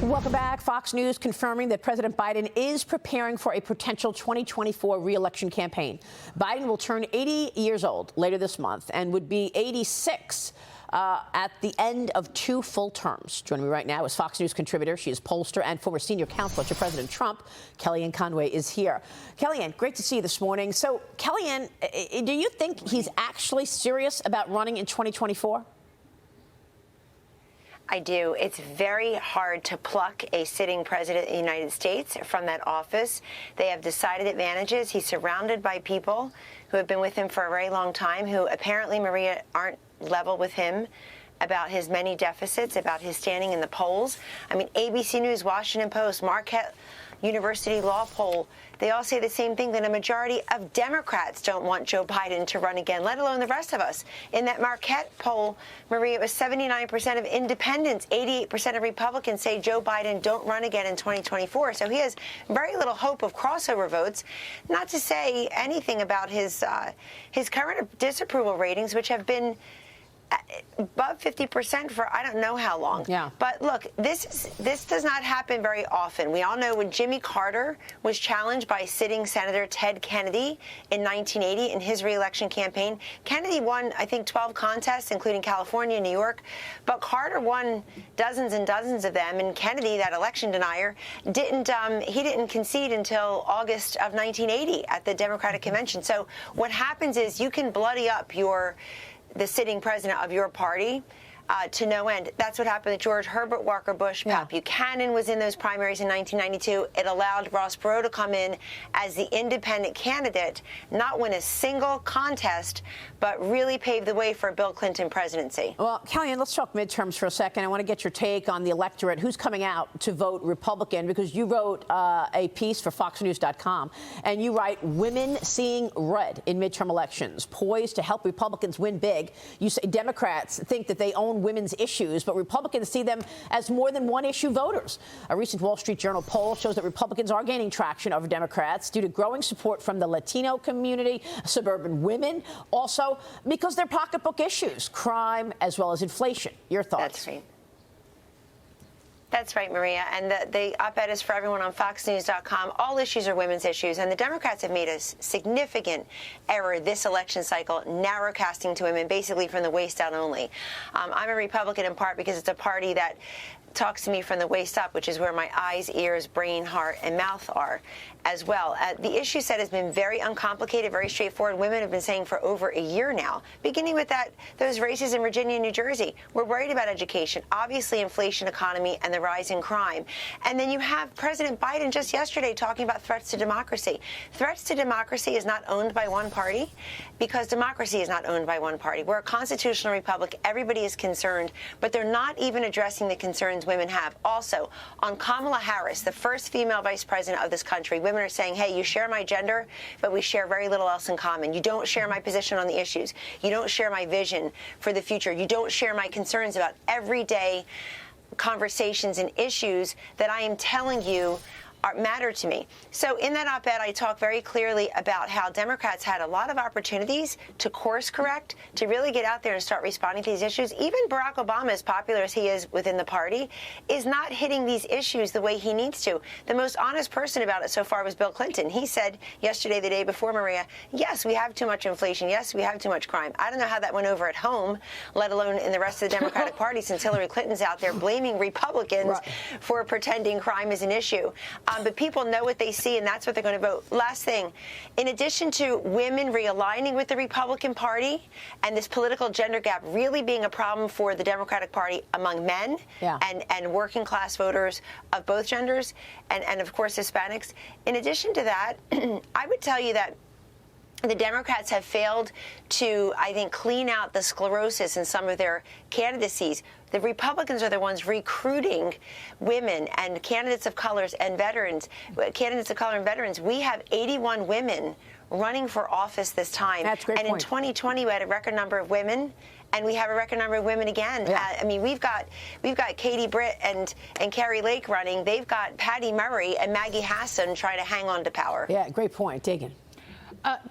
Welcome back. Fox News confirming that President Biden is preparing for a potential 2024 re-election campaign. Biden will turn 80 years old later this month and would be 86 at the end of 2 full terms. Joining me right now is Fox News contributor. She is pollster and former senior counsel to President Trump. Kellyanne Conway is here. Kellyanne, great to see you this morning. So, Kellyanne, do you think he's actually serious about running in 2024? I do. It's very hard to pluck a sitting president of the United States from that office. They have decided advantages. He's surrounded by people who have been with him for a very long time, who apparently, Maria, aren't level with him about his many deficits, about his standing in the polls. I mean, ABC News, Washington Post, Marquette University Law Poll, they all say the same thing, that a majority of Democrats don't want Joe Biden to run again, let alone the rest of us. In that Marquette poll, Maria, it was 79% of independents, 88% of Republicans say Joe Biden don't run again in 2024. So he has very little hope of crossover votes, not to say anything about his current disapproval ratings, which have been above 50% for I don't know how long. Yeah. But look, this does not happen very often. We all know when Jimmy Carter was challenged by sitting Senator Ted Kennedy in 1980 in his re-election campaign, Kennedy won, I think, 12 contests, including California and New York. But Carter won dozens and dozens of them. And Kennedy, that election denier, didn't concede until August of 1980 at the Democratic Convention. So what happens is you can bloody up the sitting president of your party to no end. That's what happened to George Herbert Walker Bush. Yeah. Pat Buchanan was in those primaries in 1992. It allowed Ross Perot to come in as the independent candidate, not win a single contest, but really pave the way for a Bill Clinton presidency. Well, Kellyanne, let's talk midterms for a second. I want to get your take on the electorate. Who's coming out to vote Republican? Because you wrote a piece for FoxNews.com, and you write, women seeing red in midterm elections, poised to help Republicans win big. You say Democrats think that they own women's issues, but Republicans see them as more than one-issue voters. A recent Wall Street Journal poll shows that Republicans are gaining traction over Democrats due to growing support from the Latino community, suburban women, also because they're pocketbook issues, crime as well as inflation. Your thoughts? That's right. That's right, Maria. And the op-ed is for everyone on FoxNews.com. All issues are women's issues. And the Democrats have made a significant error this election cycle, narrowcasting to women, basically from the waist down only. I'm a Republican in part because it's a party that talks to me from the waist up, which is where my eyes, ears, brain, heart, and mouth are as well. The issue set has been very uncomplicated, very straightforward. Women have been saying for over a year now, beginning with those races in Virginia and New Jersey. We're worried about education, obviously inflation, economy, and the rise in crime. And then you have President Biden just yesterday talking about threats to democracy. Threats to democracy is not owned by one party, because democracy is not owned by one party. We're a constitutional republic. Everybody is concerned, but they're not even addressing the concerns women have. Also, on Kamala Harris, the first female vice president of this country, women are saying, hey, you share my gender, but we share very little else in common. You don't share my position on the issues. You don't share my vision for the future. You don't share my concerns about everyday conversations and issues that I am telling you matter to me. So in that op-ed, I talk very clearly about how Democrats had a lot of opportunities to course correct, to really get out there and start responding to these issues. Even Barack Obama, as popular as he is within the party, is not hitting these issues the way he needs to. The most honest person about it so far was Bill Clinton. He said yesterday, the day before, Maria, yes, we have too much inflation. Yes, we have too much crime. I don't know how that went over at home, let alone in the rest of the Democratic Party, since Hillary Clinton's out there blaming Republicans for pretending crime is an issue. But people know what they see, and that's what they're going to vote. Last thing, in addition to women realigning with the Republican Party and this political gender gap really being a problem for the Democratic Party among men and working class voters of both genders and of course, Hispanics, in addition to that, I would tell you that the Democrats have failed to, I think, clean out the sclerosis in some of their candidacies. The Republicans are the ones recruiting women and candidates of colors and veterans. Candidates of color and veterans. We have 81 women running for office this time. That's a great point. In 2020, we had a record number of women. And we have a record number of women again. Yeah. I mean, we've got Katie Britt and Carrie Lake running. They've got Patty Murray and Maggie Hassan trying to hang on to power. Yeah, great point. Dagan.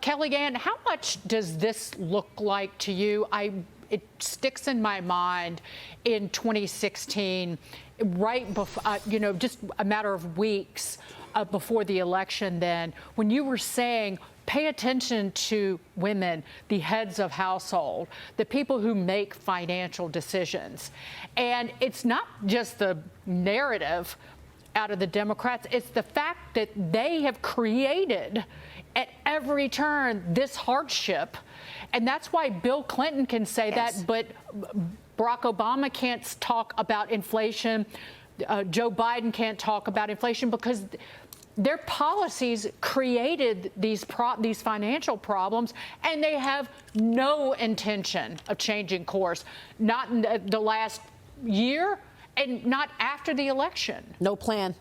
Kellyanne, how much does this look like to you? It sticks in my mind in 2016 right before, just a matter of weeks before the election then, when you were saying, pay attention to women, the heads of household, the people who make financial decisions. And it's not just the narrative out of the Democrats, it's the fact that they have created at every turn this hardship. And that's why Bill Clinton can say that, but Barack Obama can't talk about inflation. Joe Biden can't talk about inflation because their policies created these financial problems, and they have no intention of changing course, not in the last year and not after the election. No plan.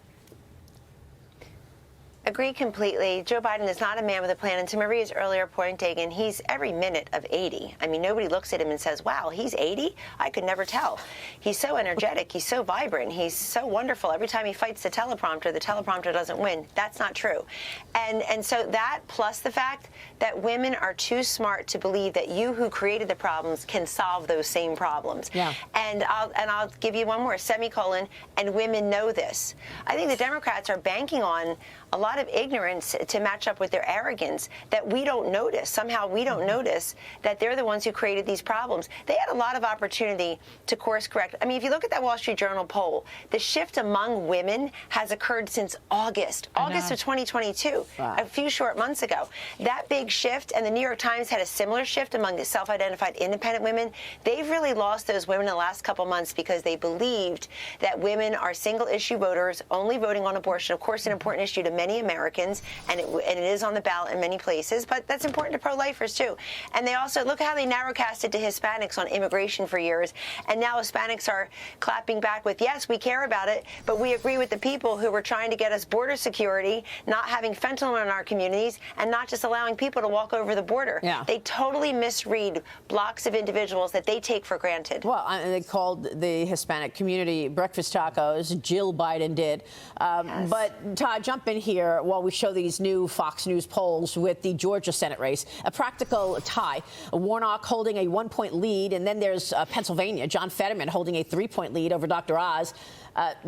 Agree completely. Joe Biden is not a man with a plan. And to Maria's earlier point, Dagan, he's every minute of 80. I mean, nobody looks at him and says, wow, he's 80? I could never tell. He's so energetic. He's so vibrant. He's so wonderful. Every time he fights the teleprompter doesn't win. That's not true. And so that plus the fact that women are too smart to believe that you who created the problems can solve those same problems. Yeah. And I'll give you one more, semicolon, and women know this. I think the Democrats are banking on a lot of ignorance to match up with their arrogance that we don't notice. Somehow we don't notice that they're the ones who created these problems. They had a lot of opportunity to course correct. I mean, if you look at that Wall Street Journal poll, the shift among women has occurred since August of 2022, a few short months ago. That big shift, and the New York Times had a similar shift among the self-identified independent women. They've really lost those women in the last couple months because they believed that women are single-issue voters, only voting on abortion. Of course, an important issue to many Americans, and it is on the ballot in many places, but that's important to pro-lifers too. And they also, look how they narrowcasted to Hispanics on immigration for years, and now Hispanics are clapping back with, yes, we care about it, but we agree with the people who were trying to get us border security, not having fentanyl in our communities, and not just allowing people to walk over the border. Yeah. They totally misread blocks of individuals that they take for granted. Well, they called the Hispanic community breakfast tacos. Jill Biden did. Yes. But, Todd, jump in here while we show these new Fox News polls with the Georgia Senate race. A practical tie. Warnock holding a 1-point lead, and then there's Pennsylvania. John Fetterman holding a 3-point lead over Dr. Oz.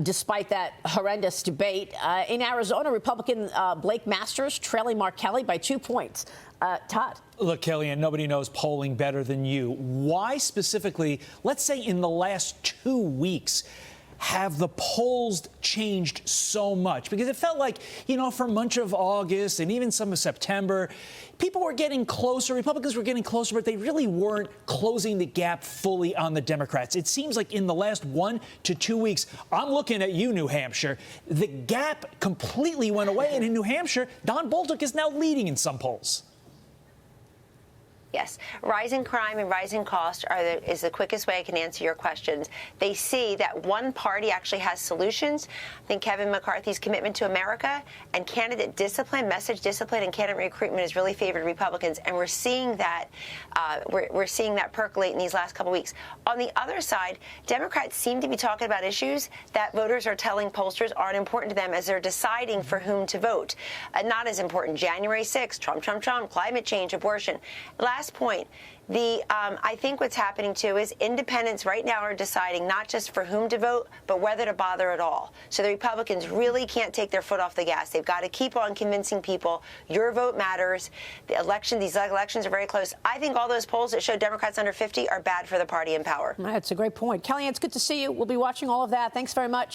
Despite that horrendous debate. In Arizona, Republican Blake Masters trailing Mark Kelly by 2 points. Todd. Look, Kellyanne, nobody knows polling better than you. Why specifically, let's say in the last 2 weeks, have the polls changed so much? Because it felt like, for much of August and even some of September, people were getting closer. Republicans were getting closer, but they really weren't closing the gap fully on the Democrats. It seems like in the last 1 to 2 weeks, I'm looking at you, New Hampshire, the gap completely went away. And in New Hampshire, Don Bolduc is now leading in some polls. Yes. Rising crime and rising cost is the quickest way I can answer your questions. They see that one party actually has solutions. I think Kevin McCarthy's commitment to America and candidate discipline, message discipline, and candidate recruitment has really favored Republicans. And we're seeing that we're seeing that percolate in these last couple weeks. On the other side, Democrats seem to be talking about issues that voters are telling pollsters aren't important to them as they're deciding for whom to vote. Not as important. January 6th, Trump, Trump, Trump, climate change, abortion. Last point. I think what's happening, too, is independents right now are deciding not just for whom to vote, but whether to bother at all. So the Republicans really can't take their foot off the gas. They've got to keep on convincing people your vote matters. These elections are very close. I think all those polls that show Democrats under 50 are bad for the party in power. That's a great point. Kellyanne, it's good to see you. We'll be watching all of that. Thanks very much.